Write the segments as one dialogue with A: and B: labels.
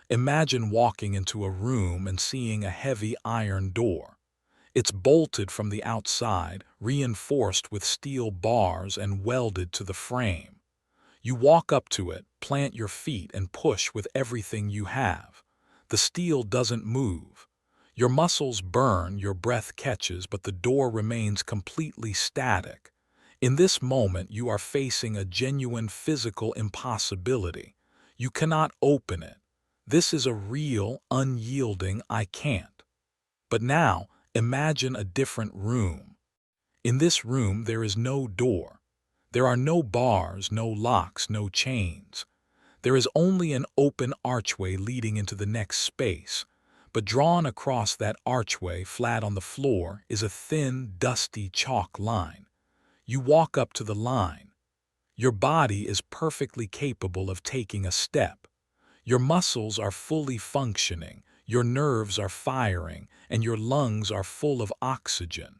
A: Imagine walking into a room and seeing a heavy iron door. It's bolted from the outside, reinforced with steel bars and welded to the frame. You walk up to it, plant your feet, and push with everything you have. The steel doesn't move. Your muscles burn, your breath catches, but the door remains completely static. In this moment, you are facing a genuine physical impossibility. You cannot open it. This is a real, unyielding "I can't." But now, imagine a different room. In this room, there is no door. There are no bars, no locks, no chains. There is only an open archway leading into the next space, but drawn across that archway, flat on the floor, is a thin, dusty chalk line. You walk up to the line. Your body is perfectly capable of taking a step. Your muscles are fully functioning, your nerves are firing, and your lungs are full of oxygen.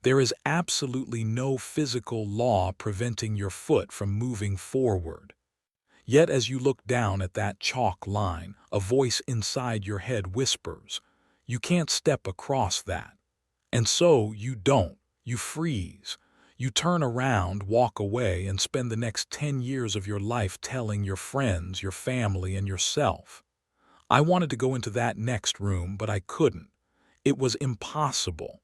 A: There is absolutely no physical law preventing your foot from moving forward. Yet as you look down at that chalk line, a voice inside your head whispers, "You can't step across that." And so you don't. You freeze. You turn around, walk away, and spend the next 10 years of your life telling your friends, your family, and yourself, "I wanted to go into that next room, but I couldn't. It was impossible."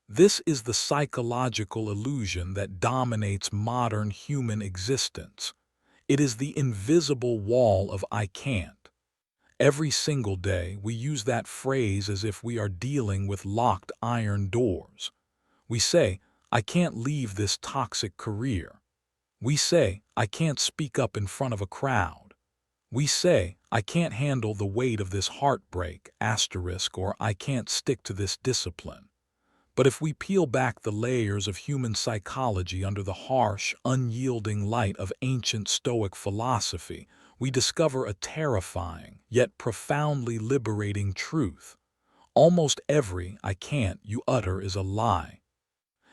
A: This is the psychological illusion that dominates modern human existence. It is the invisible wall of "I can't." Every single day, we use that phrase as if we are dealing with locked iron doors. We say, "I can't leave this toxic career." We say, "I can't speak up in front of a crowd." We say, "I can't handle the weight of this heartbreak, or "I can't stick to this discipline." But if we peel back the layers of human psychology under the harsh, unyielding light of ancient Stoic philosophy, we discover a terrifying, yet profoundly liberating truth. Almost every "I can't" you utter is a lie.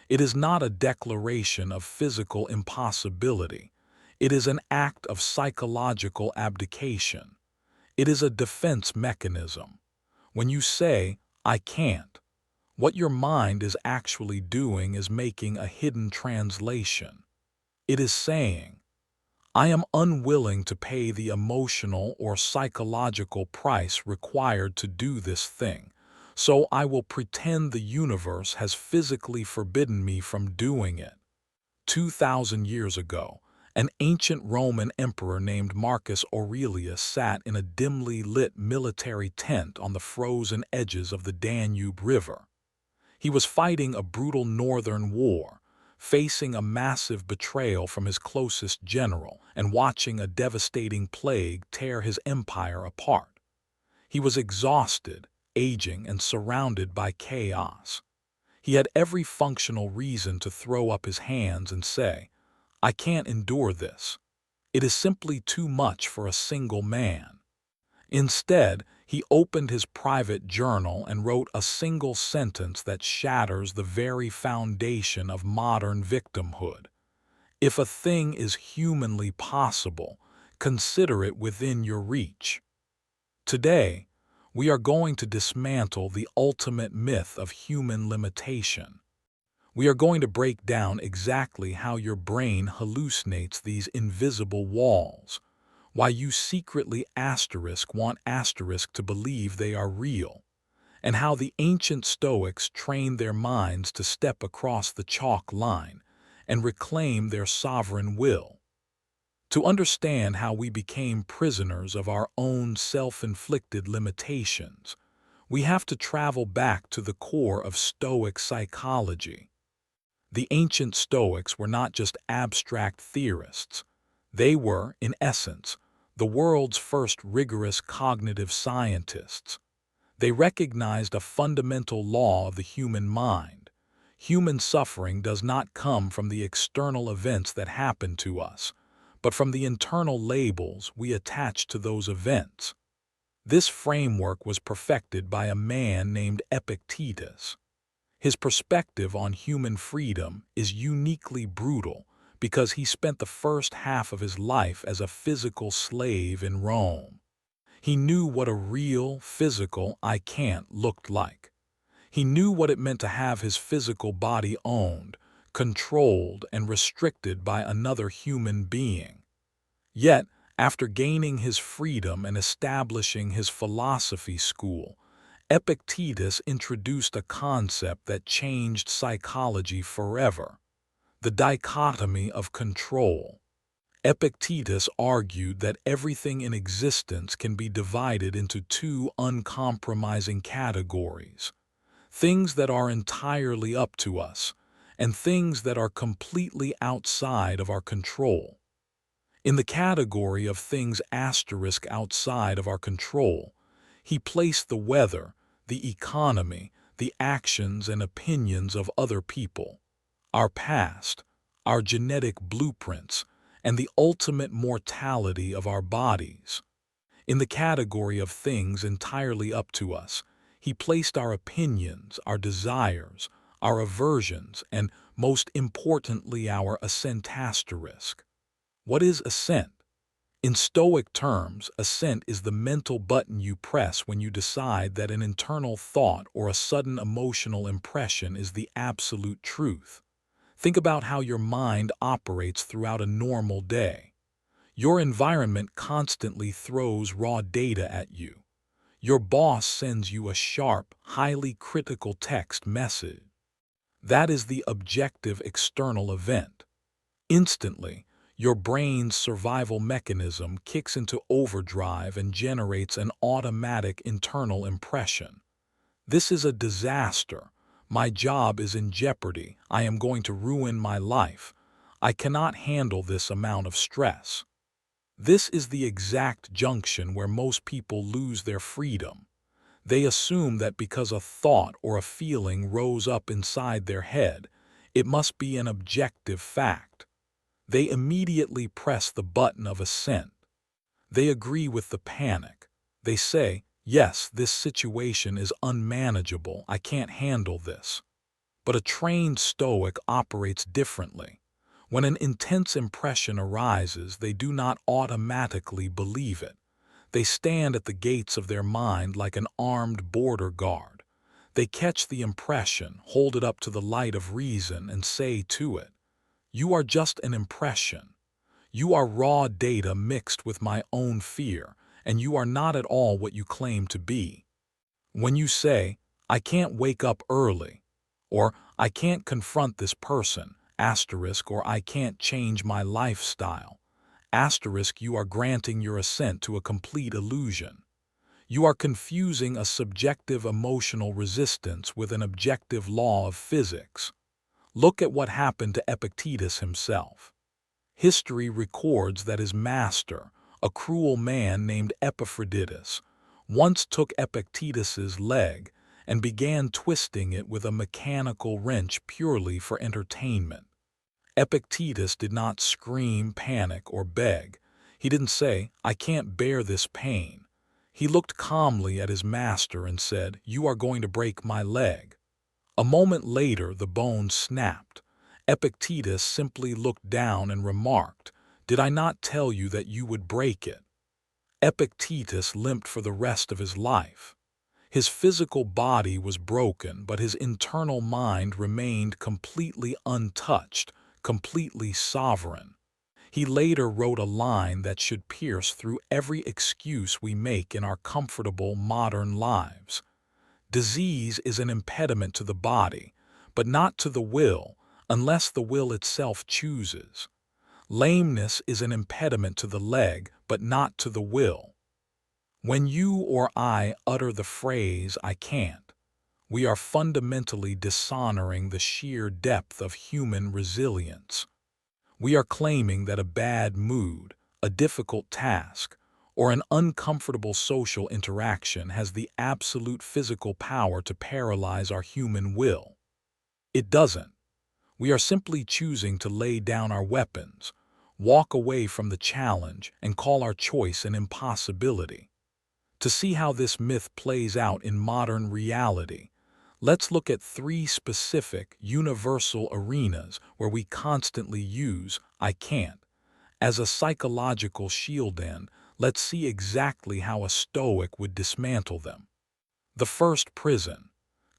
A: It is not a declaration of physical impossibility. It is an act of psychological abdication. It is a defense mechanism. When you say, "I can't," what your mind is actually doing is making a hidden translation. It is saying, "I am unwilling to pay the emotional or psychological price required to do this thing, so I will pretend the universe has physically forbidden me from doing it." 2,000 years ago, an ancient Roman emperor named Marcus Aurelius sat in a dimly lit military tent on the frozen edges of the Danube River. He was fighting a brutal northern war, facing a massive betrayal from his closest general, and watching a devastating plague tear his empire apart. He was exhausted, aging, and surrounded by chaos. He had every functional reason to throw up his hands and say, "I can't endure this. It is simply too much for a single man." Instead, he opened his private journal and wrote a single sentence that shatters the very foundation of modern victimhood. "If a thing is humanly possible, consider it within your reach." Today, we are going to dismantle the ultimate myth of human limitation. We are going to break down exactly how your brain hallucinates these invisible walls, why you secretly want to believe they are real, and how the ancient Stoics trained their minds to step across the chalk line and reclaim their sovereign will. To understand how we became prisoners of our own self-inflicted limitations, we have to travel back to the core of Stoic psychology. The ancient Stoics were not just abstract theorists. They were, in essence, the world's first rigorous cognitive scientists. They recognized a fundamental law of the human mind. Human suffering does not come from the external events that happen to us, but from the internal labels we attach to those events. This framework was perfected by a man named Epictetus. His perspective on human freedom is uniquely brutal because he spent the first half of his life as a physical slave in Rome. He knew what a real, physical "I can't" looked like. He knew what it meant to have his physical body owned, controlled, and restricted by another human being. Yet, after gaining his freedom and establishing his philosophy school, Epictetus introduced a concept that changed psychology forever: the dichotomy of control. Epictetus argued that everything in existence can be divided into two uncompromising categories: things that are entirely up to us, and things that are completely outside of our control. In the category of things outside of our control, he placed the weather, the economy, the actions and opinions of other people, our past, our genetic blueprints, and the ultimate mortality of our bodies. In the category of things entirely up to us, he placed our opinions, our desires, our aversions, and, most importantly, our assent asterisk. What is assent? In Stoic terms, assent is the mental button you press when you decide that an internal thought or a sudden emotional impression is the absolute truth. Think about how your mind operates throughout a normal day. Your environment constantly throws raw data at you. Your boss sends you a sharp, highly critical text message. That is the objective external event. Instantly, your brain's survival mechanism kicks into overdrive and generates an automatic internal impression. This is a disaster. My job is in jeopardy. I am going to ruin my life. I cannot handle this amount of stress. This is the exact junction where most people lose their freedom. They assume that because a thought or a feeling rose up inside their head, it must be an objective fact. They immediately press the button of assent. They agree with the panic. They say, "Yes, this situation is unmanageable. I can't handle this." But a trained Stoic operates differently. When an intense impression arises, they do not automatically believe it. They stand at the gates of their mind like an armed border guard. They catch the impression, hold it up to the light of reason, and say to it, "You are just an impression. You are raw data mixed with my own fear, and you are not at all what you claim to be." When you say, "I can't wake up early," or "I can't confront this person," asterisk, or "I can't change my lifestyle," asterisk, you are granting your assent to a complete illusion. You are confusing a subjective emotional resistance with an objective law of physics. Look at what happened to Epictetus himself. History records that his master, a cruel man named Epaphroditus, once took Epictetus's leg and began twisting it with a mechanical wrench purely for entertainment. Epictetus did not scream, panic, or beg. He didn't say, "I can't bear this pain." He looked calmly at his master and said, "You are going to break my leg." A moment later, the bone snapped. Epictetus simply looked down and remarked, "Did I not tell you that you would break it?" Epictetus limped for the rest of his life. His physical body was broken, but his internal mind remained completely untouched, completely sovereign. He later wrote a line that should pierce through every excuse we make in our comfortable modern lives. Disease is an impediment to the body, but not to the will, unless the will itself chooses. Lameness is an impediment to the leg, but not to the will. When you or I utter the phrase, "I can't," we are fundamentally dishonoring the sheer depth of human resilience. We are claiming that a bad mood, a difficult task, or an uncomfortable social interaction has the absolute physical power to paralyze our human will. It doesn't. We are simply choosing to lay down our weapons, walk away from the challenge, and call our choice an impossibility. To see how this myth plays out in modern reality, let's look at three specific, universal arenas where we constantly use "I can't" as a psychological shield. In, Let's see exactly how a Stoic would dismantle them. The first prison.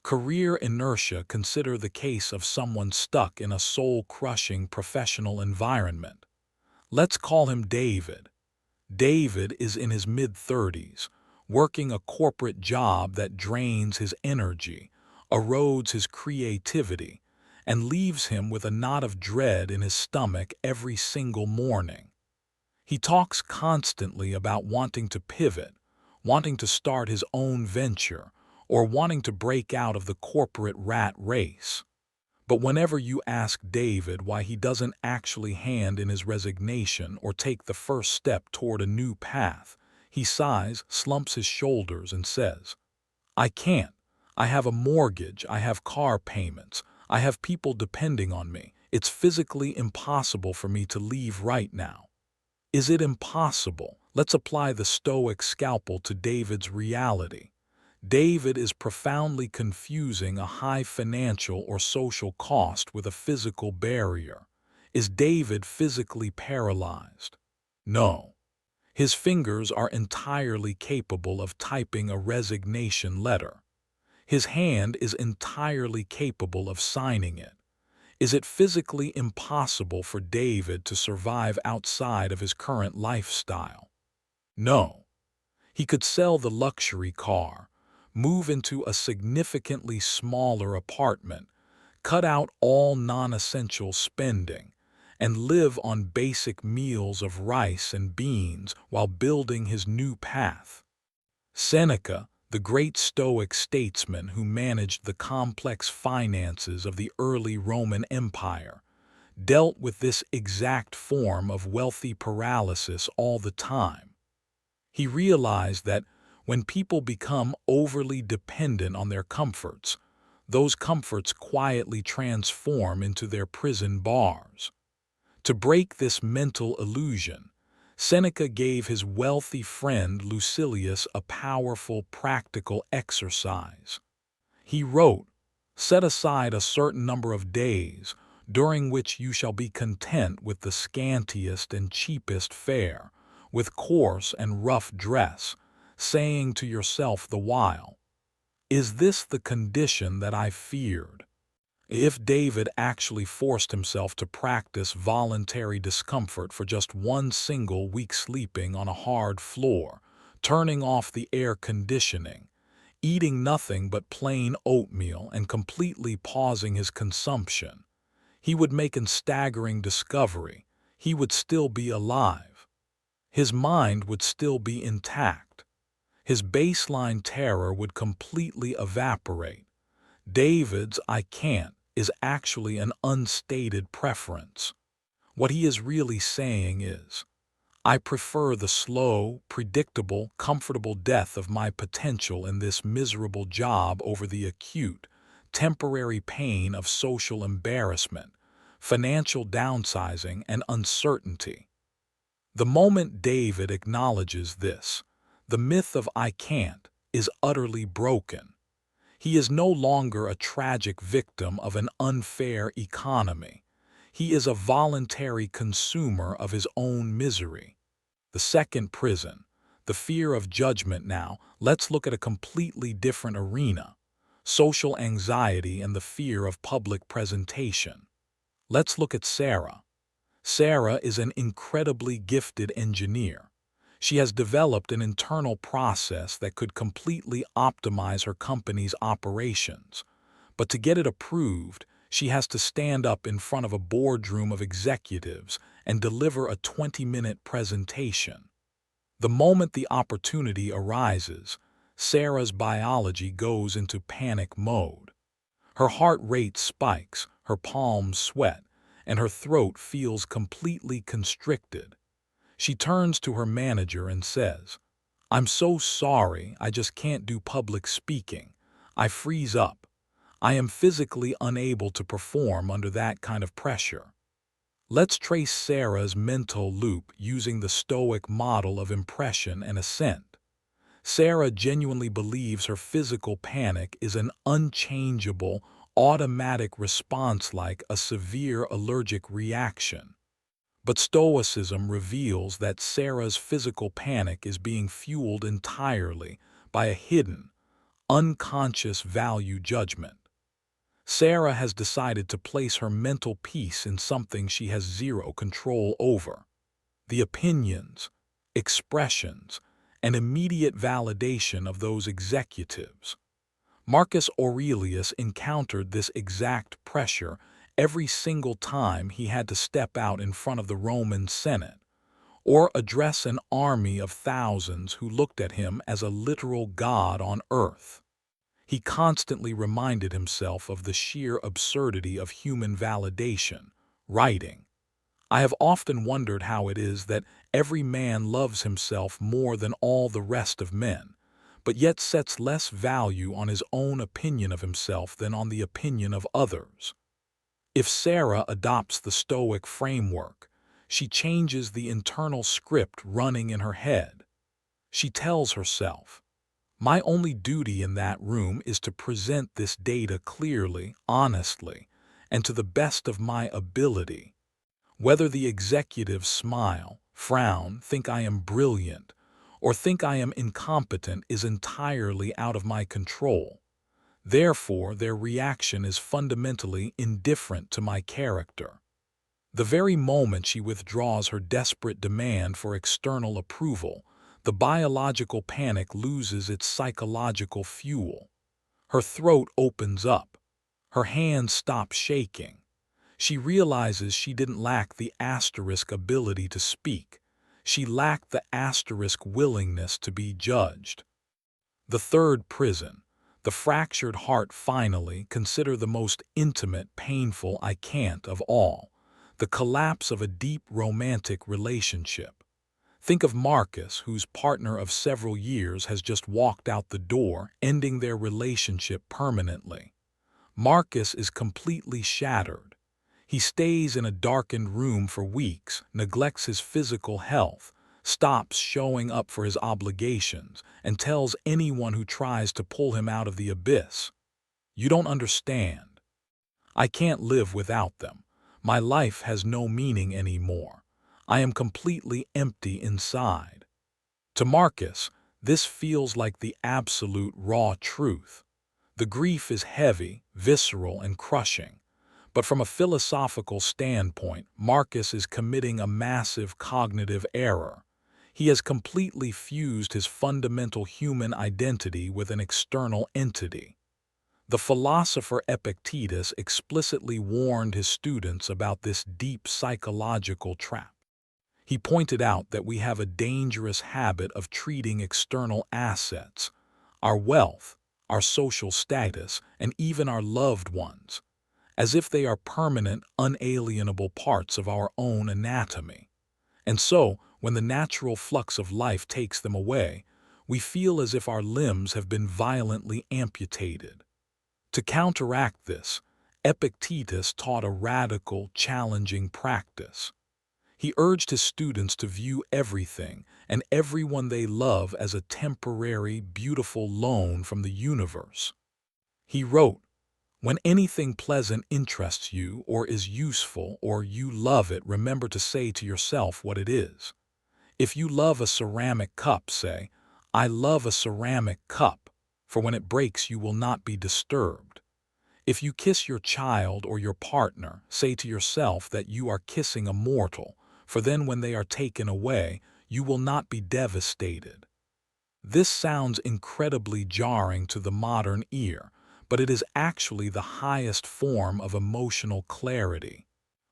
A: Career inertia. Consider the case of someone stuck in a soul-crushing professional environment. Let's call him David. David is in his mid-30s, working a corporate job that drains his energy, erodes his creativity, and leaves him with a knot of dread in his stomach every single morning. He talks constantly about wanting to pivot, wanting to start his own venture, or wanting to break out of the corporate rat race. But whenever you ask David why he doesn't actually hand in his resignation or take the first step toward a new path, he sighs, slumps his shoulders, and says, "I can't. I have a mortgage, I have car payments, I have people depending on me. It's physically impossible for me to leave right now." Is it impossible? Let's apply the Stoic scalpel to David's reality. David is profoundly confusing a high financial or social cost with a physical barrier. Is David physically paralyzed? No. His fingers are entirely capable of typing a resignation letter. His hand is entirely capable of signing it. Is it physically impossible for David to survive outside of his current lifestyle? No. He could sell the luxury car, move into a significantly smaller apartment, cut out all non-essential spending, and live on basic meals of rice and beans while building his new path. Seneca, the great Stoic statesman who managed the complex finances of the early Roman Empire, dealt with this exact form of wealthy paralysis all the time. He realized that when people become overly dependent on their comforts, those comforts quietly transform into their prison bars. To break this mental illusion, Seneca gave his wealthy friend Lucilius a powerful practical exercise. He wrote, "Set aside a certain number of days, during which you shall be content with the scantiest and cheapest fare, with coarse and rough dress, saying to yourself the while, 'Is this the condition that I feared?'" If David actually forced himself to practice voluntary discomfort for just one single week, sleeping on a hard floor, turning off the air conditioning, eating nothing but plain oatmeal, and completely pausing his consumption, he would make a staggering discovery: he would still be alive. His mind would still be intact. His baseline terror would completely evaporate. David's "I can't" is actually an unstated preference. What he is really saying is, "I prefer the slow, predictable, comfortable death of my potential in this miserable job over the acute, temporary pain of social embarrassment, financial downsizing, and uncertainty." The moment David acknowledges this, the myth of "I can't" is utterly broken. He is no longer a tragic victim of an unfair economy. He is a voluntary consumer of his own misery. The second prison, the fear of judgment. Now, let's look at a completely different arena: social anxiety and the fear of public presentation. Let's look at Sarah. Sarah is an incredibly gifted engineer. She has developed an internal process that could completely optimize her company's operations. But to get it approved, she has to stand up in front of a boardroom of executives and deliver a 20-minute presentation. The moment the opportunity arises, Sarah's biology goes into panic mode. Her heart rate spikes, her palms sweat, and her throat feels completely constricted. She turns to her manager and says, "I'm so sorry, I just can't do public speaking. I freeze up. I am physically unable to perform under that kind of pressure." Let's trace Sarah's mental loop using the Stoic model of impression and assent. Sarah genuinely believes her physical panic is an unchangeable, automatic response like a severe allergic reaction. But Stoicism reveals that Sarah's physical panic is being fueled entirely by a hidden, unconscious value judgment. Sarah has decided to place her mental peace in something she has zero control over: the opinions, expressions, and immediate validation of those executives. Marcus Aurelius encountered this exact pressure every single time he had to step out in front of the Roman Senate or address an army of thousands who looked at him as a literal god on earth. He constantly reminded himself of the sheer absurdity of human validation, writing, "I have often wondered how it is that every man loves himself more than all the rest of men, but yet sets less value on his own opinion of himself than on the opinion of others." If Sarah adopts the Stoic framework, she changes the internal script running in her head. She tells herself, "My only duty in that room is to present this data clearly, honestly, and to the best of my ability. Whether the executives smile, frown, think I am brilliant, or think I am incompetent is entirely out of my control. Therefore, their reaction is fundamentally indifferent to my character." The very moment she withdraws her desperate demand for external approval, the biological panic loses its psychological fuel. Her throat opens up. Her hands stop shaking. She realizes she didn't lack the asterisk ability to speak. She lacked the asterisk willingness to be judged. The third prison, the fractured heart. Finally, consider the most intimate, painful "I can't" of all: the collapse of a deep romantic relationship. Think of Marcus, whose partner of several years has just walked out the door, ending their relationship permanently. Marcus is completely shattered. He stays in a darkened room for weeks, neglects his physical health, stops showing up for his obligations, and tells anyone who tries to pull him out of the abyss, "You don't understand. I can't live without them. My life has no meaning anymore. I am completely empty inside." To Marcus, this feels like the absolute raw truth. The grief is heavy, visceral, and crushing. But from a philosophical standpoint, Marcus is committing a massive cognitive error. He has completely fused his fundamental human identity with an external entity. The philosopher Epictetus explicitly warned his students about this deep psychological trap. He pointed out that we have a dangerous habit of treating external assets, our wealth, our social status, and even our loved ones, as if they are permanent, unalienable parts of our own anatomy. And so, when the natural flux of life takes them away, we feel as if our limbs have been violently amputated. To counteract this, Epictetus taught a radical, challenging practice. He urged his students to view everything and everyone they love as a temporary, beautiful loan from the universe. He wrote, "When anything pleasant interests you or is useful or you love it, remember to say to yourself what it is. If you love a ceramic cup, say, 'I love a ceramic cup,' for when it breaks you will not be disturbed. If you kiss your child or your partner, say to yourself that you are kissing a mortal, for then when they are taken away, you will not be devastated." This sounds incredibly jarring to the modern ear, but it is actually the highest form of emotional clarity.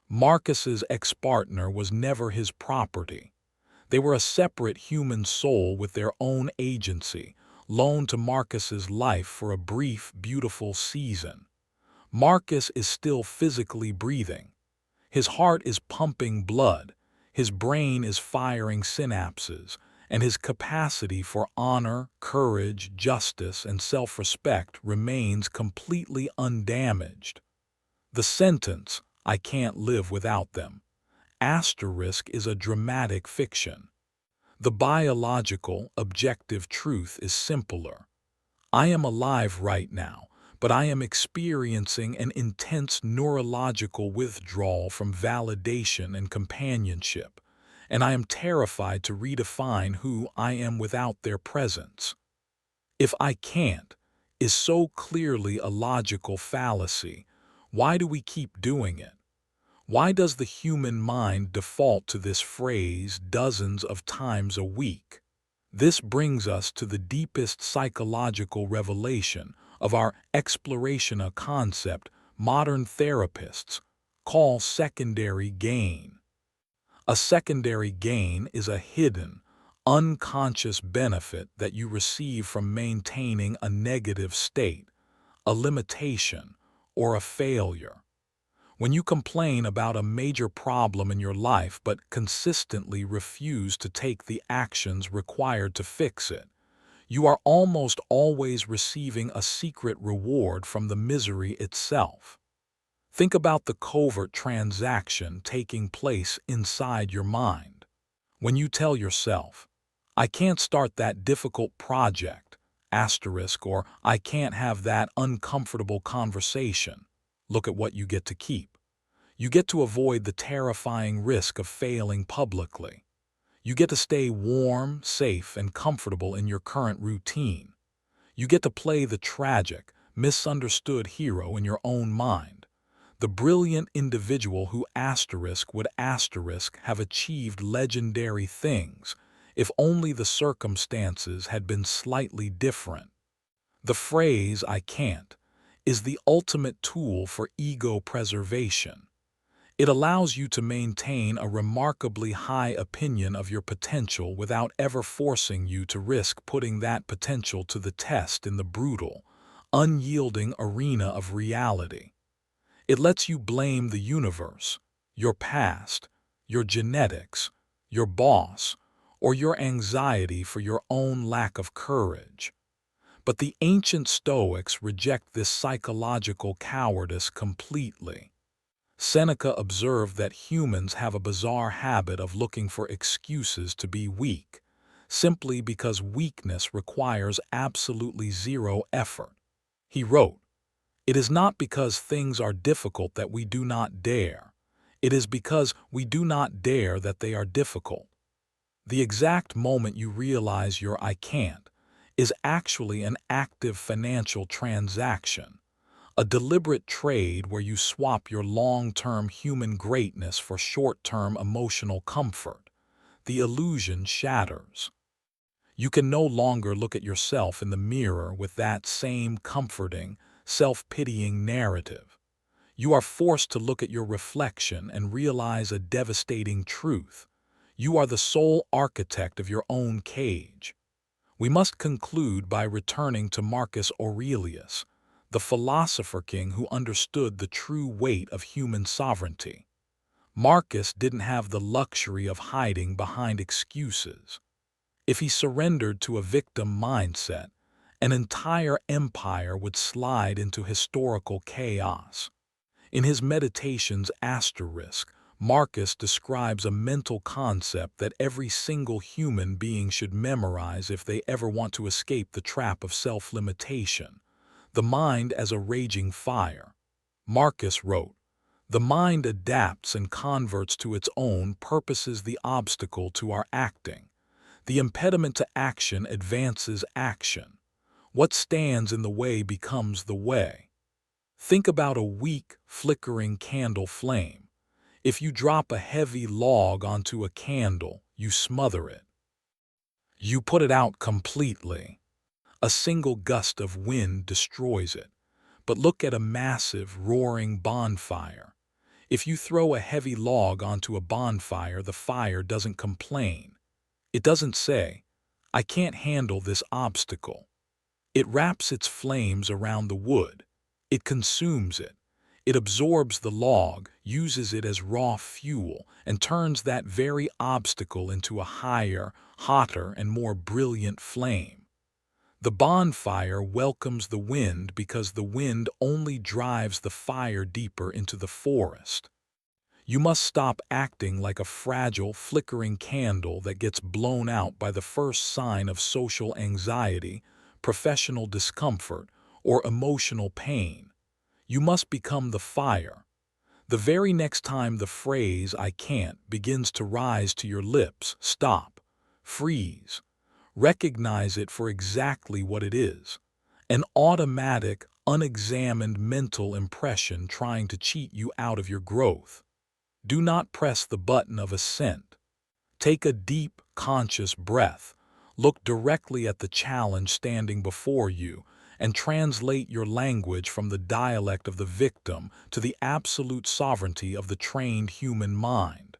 A: Marcus's ex-partner was never his property. They were a separate human soul with their own agency, loaned to Marcus's life for a brief, beautiful season. Marcus is still physically breathing. His heart is pumping blood, his brain is firing synapses, and his capacity for honor, courage, justice, and self-respect remains completely undamaged. The sentence, "I can't live without them," asterisk, is a dramatic fiction. The biological, objective truth is simpler. I am alive right now, but I am experiencing an intense neurological withdrawal from validation and companionship, and I am terrified to redefine who I am without their presence. If I can't is so clearly a logical fallacy, why do we keep doing it? Why does the human mind default to this phrase dozens of times a week? This brings us to the deepest psychological revelation of our exploration, a concept modern therapists call secondary gain. A secondary gain is a hidden, unconscious benefit that you receive from maintaining a negative state, a limitation, or a failure. When you complain about a major problem in your life but consistently refuse to take the actions required to fix it, you are almost always receiving a secret reward from the misery itself. Think about the covert transaction taking place inside your mind. When you tell yourself, I can't start that difficult project, or I can't have that uncomfortable conversation, look at what you get to keep. You get to avoid the terrifying risk of failing publicly. You get to stay warm, safe, and comfortable in your current routine. You get to play the tragic, misunderstood hero in your own mind, the brilliant individual who would have achieved legendary things if only the circumstances had been slightly different. The phrase, I can't, is the ultimate tool for ego preservation. It allows you to maintain a remarkably high opinion of your potential without ever forcing you to risk putting that potential to the test in the brutal, unyielding arena of reality. It lets you blame the universe, your past, your genetics, your boss, or your anxiety for your own lack of courage. But the ancient Stoics reject this psychological cowardice completely. Seneca observed that humans have a bizarre habit of looking for excuses to be weak, simply because weakness requires absolutely zero effort. He wrote, "It is not because things are difficult that we do not dare. It is because we do not dare that they are difficult." The exact moment you realize your I can't is actually an active financial transaction. A deliberate trade where you swap your long-term human greatness for short-term emotional comfort. The illusion shatters. You can no longer look at yourself in the mirror with that same comforting, self-pitying narrative. You are forced to look at your reflection and realize a devastating truth. You are the sole architect of your own cage. We must conclude by returning to Marcus Aurelius, the philosopher king who understood the true weight of human sovereignty. Marcus didn't have the luxury of hiding behind excuses. If he surrendered to a victim mindset, an entire empire would slide into historical chaos. In his Meditations Marcus describes a mental concept that every single human being should memorize if they ever want to escape the trap of self-limitation. The mind as a raging fire. Marcus wrote, "The mind adapts and converts to its own purposes the obstacle to our acting. The impediment to action advances action. What stands in the way becomes the way." Think about a weak, flickering candle flame. If you drop a heavy log onto a candle, you smother it. You put it out completely. A single gust of wind destroys it. But look at a massive, roaring bonfire. If you throw a heavy log onto a bonfire, the fire doesn't complain. It doesn't say, "I can't handle this obstacle." It wraps its flames around the wood. It consumes it. It absorbs the log, uses it as raw fuel, and turns that very obstacle into a higher, hotter, and more brilliant flame. The bonfire welcomes the wind because the wind only drives the fire deeper into the forest. You must stop acting like a fragile, flickering candle that gets blown out by the first sign of social anxiety, professional discomfort, or emotional pain. You must become the fire. The very next time the phrase "I can't" begins to rise to your lips, stop, freeze, recognize it for exactly what it is: an automatic, unexamined mental impression trying to cheat you out of your growth. Do not press the button of assent. Take a deep, conscious breath, look directly at the challenge standing before you, and translate your language from the dialect of the victim to the absolute sovereignty of the trained human mind.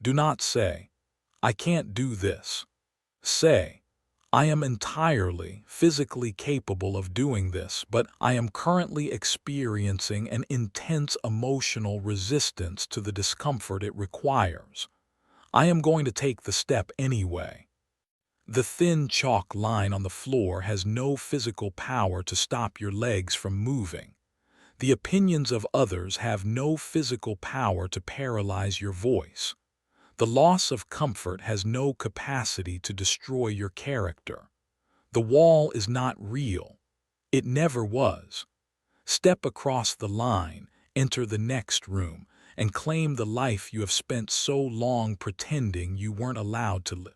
A: Do not say, "I can't do this." Say, "I am entirely, physically capable of doing this, but I am currently experiencing an intense emotional resistance to the discomfort it requires. I am going to take the step anyway." The thin chalk line on the floor has no physical power to stop your legs from moving. The opinions of others have no physical power to paralyze your voice. The loss of comfort has no capacity to destroy your character. The wall is not real. It never was. Step across the line, enter the next room, and claim the life you have spent so long pretending you weren't allowed to live.